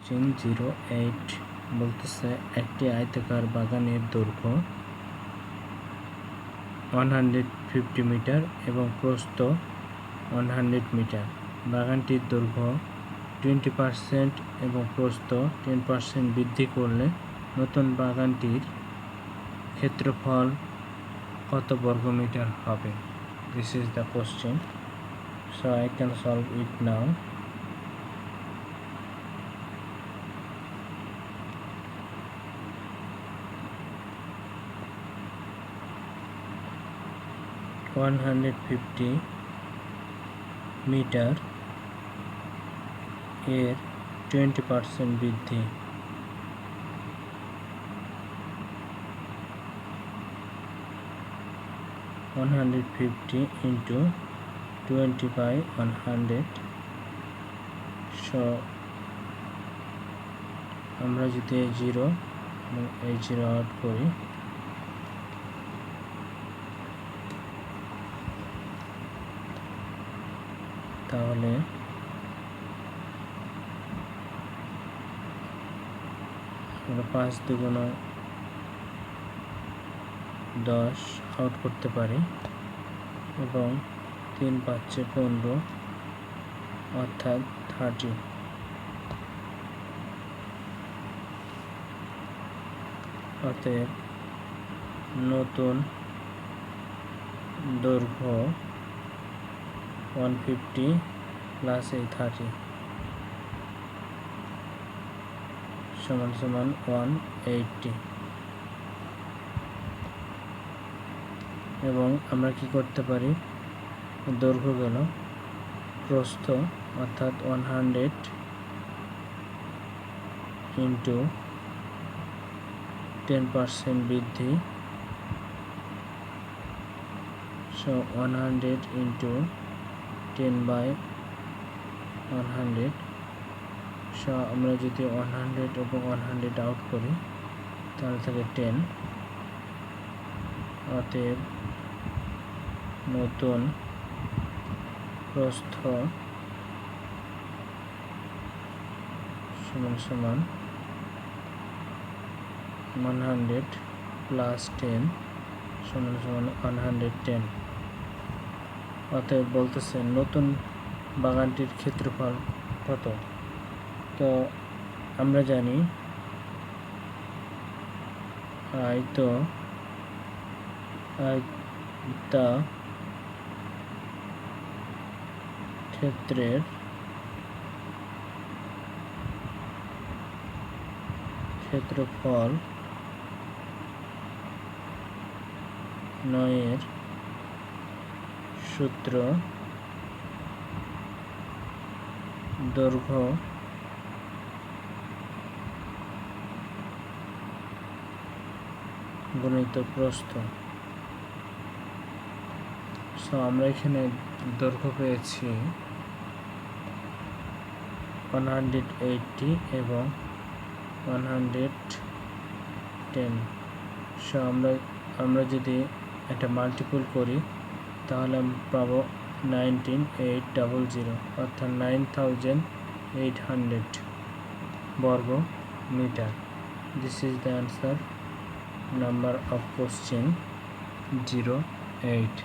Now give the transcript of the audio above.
Question 08 বলতেছে একটি আয়তাকার বাগানের দৈর্ঘ্য 150 মিটার এবং প্রস্থ 100 মিটার। বাগানটির দৈর্ঘ্য 20% এবং প্রস্থ 10% বৃদ্ধি করলে নতুন বাগানটির ক্ষেত্রফল কত বর্গমিটার হবে? This is the question. So I can solve it now. (150 metre এর 20% বৃদ্ধি (150 into 20 by 100). So আমরা যদি এই 0 এবং এই 0 আউট করি তাহলে 5 দুগুণ 10 আউট করতে পারি এবং 3 5 15 অর্থাৎ 30। অতএব নতুন দৈর্ঘ্য 150 প্লাস এই 30 সমান সমান 180। এবং আমরা কি করতে পারি, দৈর্ঘ্য গেল প্রস্থ অর্থাৎ 100 ইন্টু 10% বৃদ্ধি, সো 100 ইন্টু 10 by 100। সো আমরা যদি 100 এবং 100 আউট করি তাহলে থাকে 10। অতএব নতুন প্রস্থ সমান সমান 100 প্লাস 10 সমান সমান 110। অতএব বলতেছে নতুন বাগানটির ক্ষেত্রফল কত। তো আমরা জানি ক্ষেত্রের ক্ষেত্রফল 9 সূত্র দৈর্ঘ্য গুণিত প্রস্থ। সো আমরা এখানে দৈর্ঘ্য পেয়েছি 180 এবং 110। সো আমরা যদি এটা মাল্টিপল করি তাহলে আমরা পাবো 19800 অর্থাৎ 9800 বর্গ মিটার। This is the answer number of question 08।